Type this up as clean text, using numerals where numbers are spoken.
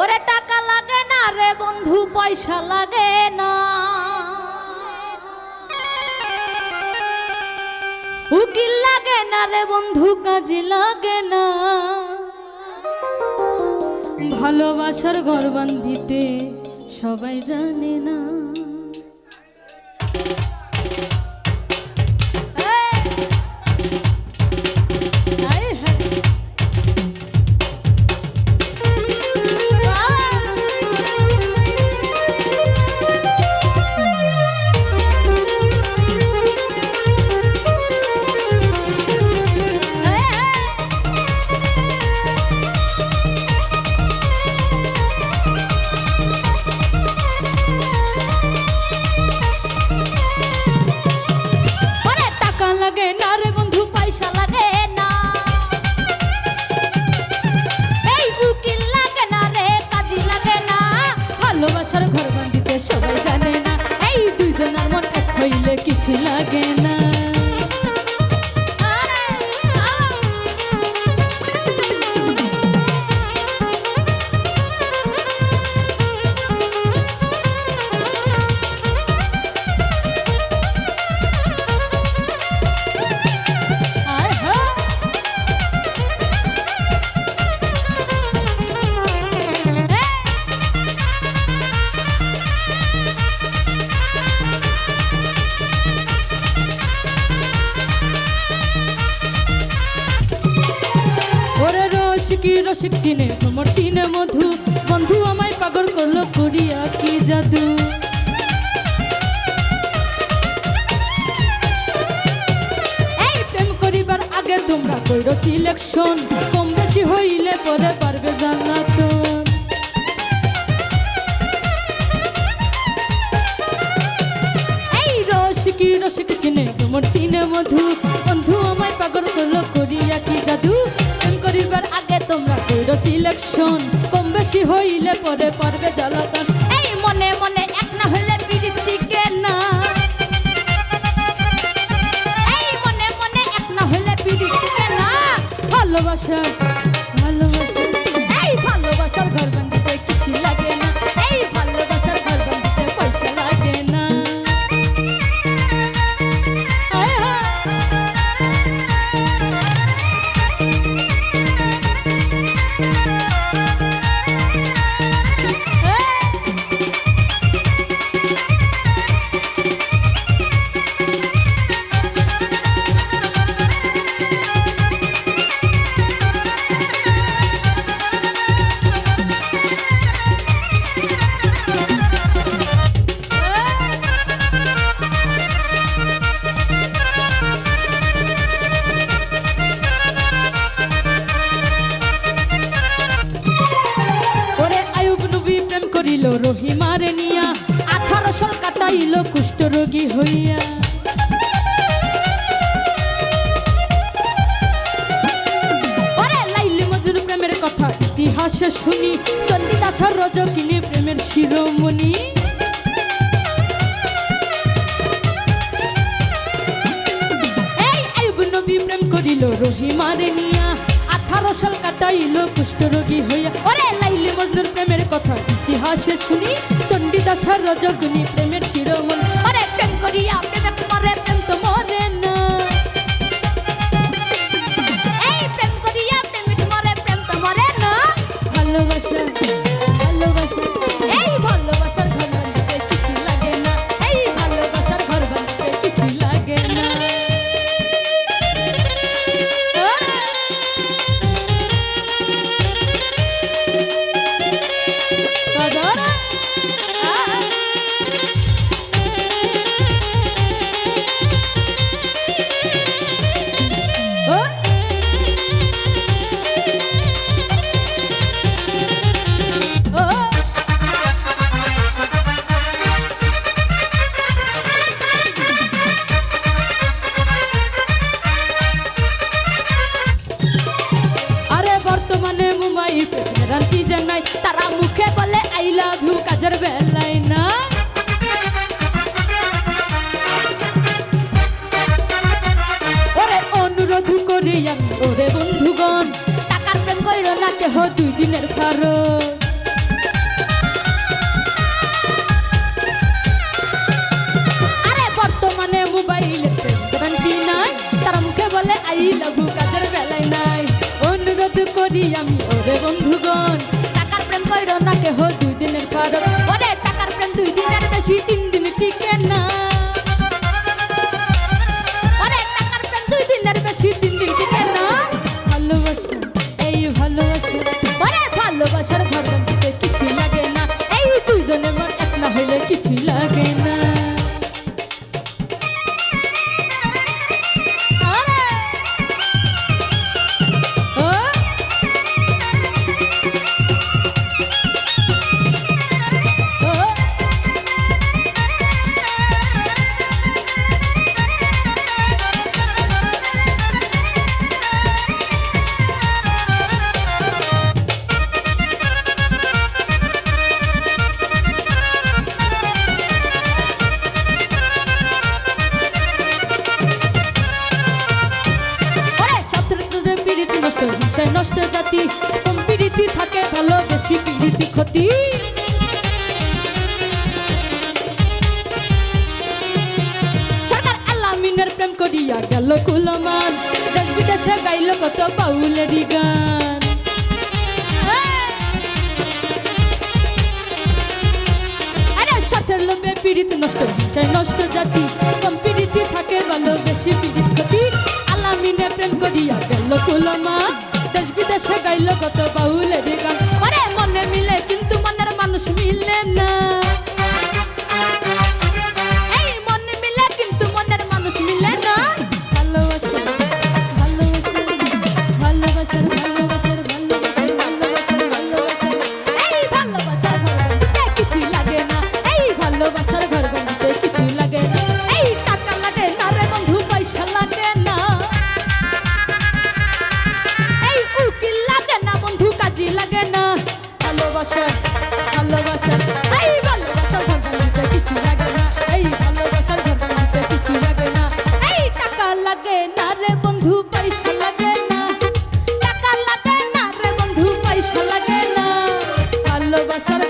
ওরে টাকা লাগে না রে বন্ধু, পয়সা লাগে না, উকিল লাগে না রে বন্ধু, কাজে লাগে না, ভালোবাসার ঘর বান্ধিতে সবাই জানে না। ভালোবাসার ঘর বান্ধিতে সবাই জানে না, এই দুইজনের মন এক হইলে কিছু লাগে না। রসিকি রসিক চিনে তোমার চিনে মধু, বন্ধু আমায় পাগল করলো করিয়া কি জাদু। এই প্রেম করিবার আগে তোমরা কইরো সিলেকশন, কম বেশি হইলে পরে পারবে জান্নাতুন। এই রসিকি রসিক চিনে তোমার চিনে মধু, বন্ধু আমায় পাগল করলো করিয়া কি জাদু। করিবার আগে তোমরা কইরো সিলেকশন, কম বেশি হইলে পরে পারবে জ্বালাতন। এই মনে মনে এক না হইলে পিরিতি কেনা, এই মনে মনে এক না হইলে পিরিতি কেনা। ভালোবাসা ভালোবাসা এই ভালোবাসার ঘর বান্ধিতে কিছু লাগে না, এই ভালোবাসার ঘর বান্ধিতে পয়সা লাগে না। রহিমারে নিয়া 18 সাল কাটাইল কুষ্ঠ রোগী হইয়া। ওরে লাইলি মজুর প্রেমের কথা ইতিহাসে শুনি, চণ্ডীদাসের রজকিনী প্রেমের শিরোমণি। এই আইয়ুব নবী প্রেম করিল রহিমারে নিয়া, 18 সাল কাটাইল কুষ্ঠ রোগী হইয়া। ওরে লাইলি মজনুর প্রেমের কথা ইতিহাসে শুনি, চণ্ডীদাসের রজকিনী প্রেমের শিরোমণি। ওরে প্রেম করিয়া প্রেমে মরে, প্রেম তো মরে না। এই প্রেম করিয়া প্রেমে মরে, প্রেম তো মরে না। ভালোবাসা ভালোবাসা এই ভালোবাসার ঘর বান্ধিতে কিছু লাগে না, এই ভালোবাসার ঘর বান্ধিতে কিছু লাগে না। তারা মুখে বলে আই লাভ ইউ, কাজের বেলায় না। ওরে অনুরোধ করি আমি ওরে বন্ধুগণ, টাকার প্রেম কইরো না কেহ 2 দিনের খরচ। ক্ষতি ক্ষতি। সরকার আলামিনের প্রেম করিয়া গেল কুলমান, দেশ বিদেশে গাইল কত বাউলেরই গান। আরে সাথের লোভে পীড়িত নষ্ট হিংসায় নষ্ট জাতি, কম পীড়িতি থাকে ভালো বেশি পীড়িত ক্ষতি। আলামিনে প্রেম করিয়া গেল কুলমান, দেশ বিদেশে গাইল কত বাউলেরই গান। আরে মনে মিলে কিন্তু মনের মানুষ মিলে না, এই মনে মিলে কিন্তু মনের মানুষ মিলে না। ভালোবাসা ভালোবাসা ভালোবাসার ভালোবাসার ভালোবাসার ভালোবাসার ভালোবাসার এই ভালোবাসার ঘর বানিতে কিছুই লাগে না, এই ভালোবাসার ঘর বানিতে কিছুই লাগে না। এই টাকা লাগে না রে বন্ধু, পয়সা লাগে না, এই উকিল লাগে না বন্ধু, কাজী লাগে না। ভালোবাসা ভালোবাসা এই ভালোবাসার ঘর বানিতে কিছু লাগে না, এই ভালোবাসার ঘর বানিতে কিছু লাগে না। এই টাকা লাগে না রে বন্ধু, পয়সা লাগে না, টাকা লাগে না রে বন্ধু, পয়সা লাগে না। ভালোবাসার